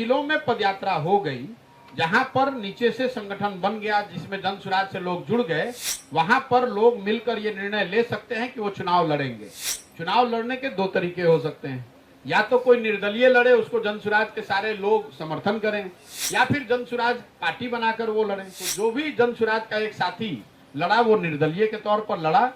जिलों में पदयात्रा हो गई, जहां पर नीचे से संगठन बन गया, जिसमें जन सुराज से लोग जुड़ गए, वहां पर लोग मिलकर ये निर्णय ले सकते हैं कि वो चुनाव लड़ेंगे। चुनाव लड़ने के दो तरीके हो सकते हैं, या तो कोई निर्दलीय लड़े, उसको जन सुराज के सारे लोग समर्थन करें, या फिर जन सुराज पार्टी बनाकर वो लड़े। तो जो भी जन सुराज का एक साथी लड़ा वो निर्दलीय के तौर पर लड़ा।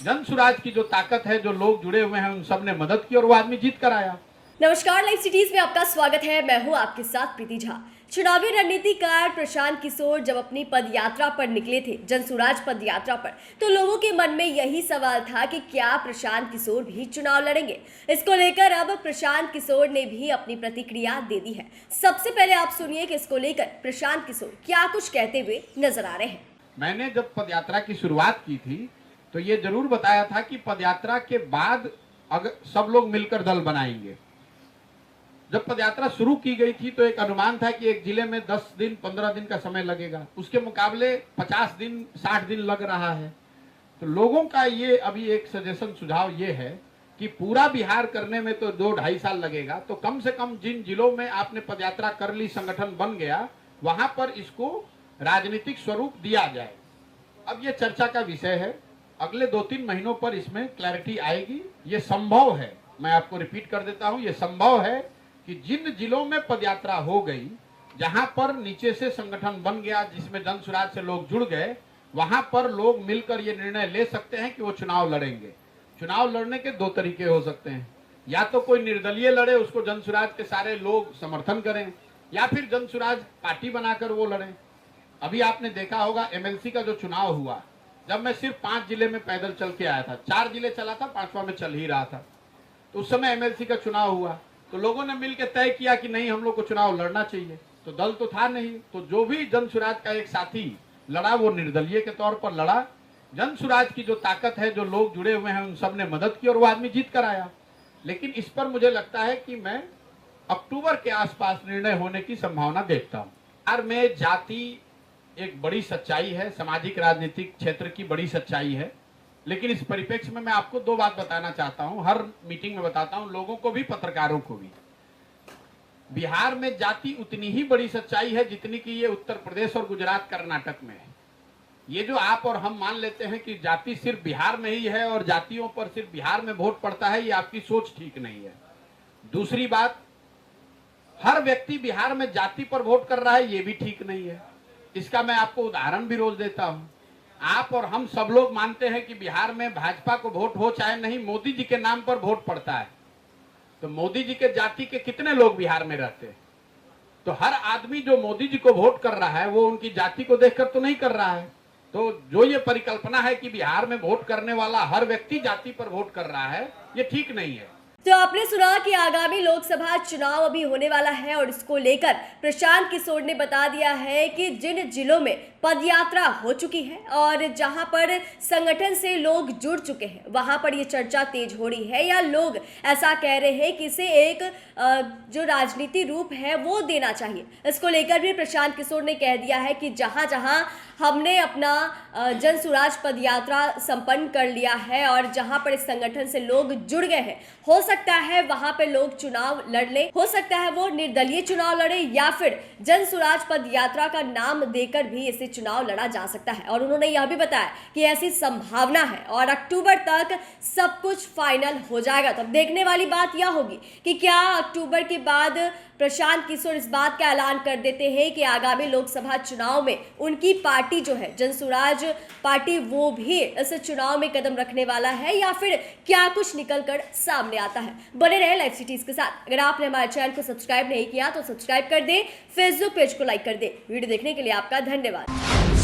जन सुराज की जो ताकत है, जो लोग जुड़े हुए हैं, उन सब ने मदद की और वो आदमी जीत कर आया। नमस्कार, लाइव सिटीज में आपका स्वागत है। मैं हूं आपके साथ प्रीति झा। चुनावी रणनीतिकार प्रशांत किशोर जब अपनी पदयात्रा पर निकले थे, जन सुराज पदयात्रा पर, तो लोगों के मन में यही सवाल था कि क्या प्रशांत किशोर भी चुनाव लड़ेंगे। इसको लेकर अब प्रशांत किशोर ने भी अपनी प्रतिक्रिया दे दी है। सबसे पहले आप सुनिए कि इसको लेकर प्रशांत किशोर क्या कुछ कहते हुए नजर आ रहे हैं। मैंने जब पदयात्रा की शुरुआत की थी तो ये जरूर बताया था कि पदयात्रा के बाद अगर सब लोग मिलकर दल बनाएंगे। जब पदयात्रा शुरू की गई थी तो एक अनुमान था कि एक जिले में 10 दिन 15 दिन का समय लगेगा, उसके मुकाबले 50 दिन 60 दिन लग रहा है। तो लोगों का ये अभी एक सजेशन सुझाव ये है कि पूरा बिहार करने में तो 2-2.5 साल लगेगा, तो कम से कम जिन जिलों में आपने पदयात्रा कर ली, संगठन बन गया, वहां पर इसको राजनीतिक स्वरूप दिया जाए। अब ये चर्चा का विषय है, अगले 2-3 महीनों पर इसमें क्लैरिटी आएगी। ये संभव है, मैं आपको रिपीट कर देता हूं, ये संभव है कि जिन जिलों में पदयात्रा हो गई, जहां पर नीचे से संगठन बन गया, जिसमें जन सुराज से लोग जुड़ गए, वहां पर लोग मिलकर ये निर्णय ले सकते हैं कि वो चुनाव लड़ेंगे। चुनाव लड़ने के दो तरीके हो सकते हैं, या तो कोई निर्दलीय लड़े, उसको जन सुराज के सारे लोग समर्थन करें, या फिर जन सुराज पार्टी बनाकर वो लड़े। अभी आपने देखा होगा एमएलसी का जो चुनाव हुआ, जब मैं सिर्फ 5 जिले में पैदल चल के आया था, 4 जिले चला था, 5वां में चल ही रहा था, तो उस समय एमएलसी का चुनाव हुआ तो लोगों ने मिलकर तय किया कि नहीं, हम लोग को चुनाव लड़ना चाहिए। तो दल तो था नहीं, तो जो भी जन सुराज का एक साथी लड़ा वो निर्दलीय के तौर पर लड़ा। जन सुराज की जो ताकत है, जो लोग जुड़े हुए हैं, उन सब ने मदद की और वो आदमी जीत कर आया। लेकिन इस पर मुझे लगता है कि मैं अक्टूबर के आसपास निर्णय होने की संभावना देखता हूँ। बिहार में जाति एक बड़ी सच्चाई है, सामाजिक राजनीतिक क्षेत्र की बड़ी सच्चाई है, लेकिन इस परिप्रेक्ष्य में मैं आपको 2 बात बताना चाहता हूं, हर मीटिंग में बताता हूं, लोगों को भी, पत्रकारों को भी। बिहार में जाति उतनी ही बड़ी सच्चाई है जितनी कि ये उत्तर प्रदेश और गुजरात कर्नाटक में है। ये जो आप और हम मान लेते हैं कि जाति सिर्फ बिहार में ही है और जातियों पर सिर्फ बिहार में वोट पड़ता है, ये आपकी सोच ठीक नहीं है। दूसरी बात, हर व्यक्ति बिहार में जाति पर वोट कर रहा है, ये भी ठीक नहीं है। इसका मैं आपको उदाहरण भी रोज देता हूं। आप और हम सब लोग मानते हैं कि बिहार में भाजपा को वोट हो चाहे नहीं, मोदी जी के नाम पर वोट पड़ता है। तो मोदी जी के जाति के कितने लोग बिहार में रहते हैं? तो हर आदमी जो मोदी जी को वोट कर रहा है वो उनकी जाति को देखकर तो नहीं कर रहा है। तो जो ये परिकल्पना है कि बिहार में वोट करने वाला हर व्यक्ति जाति पर वोट कर रहा है, ये ठीक नहीं है। तो आपने सुना कि आगामी लोकसभा चुनाव अभी होने वाला है और इसको लेकर प्रशांत किशोर ने बता दिया है कि जिन जिलों में पदयात्रा हो चुकी है और जहां पर संगठन से लोग जुड़ चुके हैं, वहां पर ये चर्चा तेज हो रही है, या लोग ऐसा कह रहे हैं कि इसे एक जो राजनीति रूप है वो देना चाहिए। इसको लेकर भी प्रशांत किशोर ने कह दिया है कि जहां जहां हमने अपना जन सुराज पदयात्रा संपन्न कर लिया है और जहां पर इस संगठन से लोग जुड़ गए हैं, हो सकता है वहां पे लोग चुनाव लड़ ले, हो सकता है वो निर्दलीय चुनाव लड़े, या फिर जन सुराज पदयात्रा का नाम देकर भी इसे चुनाव लड़ा जा सकता है। और उन्होंने यह भी बताया कि ऐसी संभावना है और अक्टूबर तक सब कुछ फाइनल हो जाएगा। तो अब देखने वाली बात यह होगी कि क्या अक्टूबर के बाद प्रशांत किशोर इस बात का ऐलान कर देते हैं कि आगामी लोकसभा चुनाव में उनकी पार्टी जो है जन सुराज पार्टी, वो भी इस चुनाव में कदम रखने वाला है, या फिर क्या कुछ निकलकर सामने आता है। बने रहे लाइव सिटीज के साथ। अगर आपने हमारे चैनल को सब्सक्राइब नहीं किया तो सब्सक्राइब कर दे, फेसबुक पेज को लाइक कर दे। वीडियो देखने के लिए आपका धन्यवाद।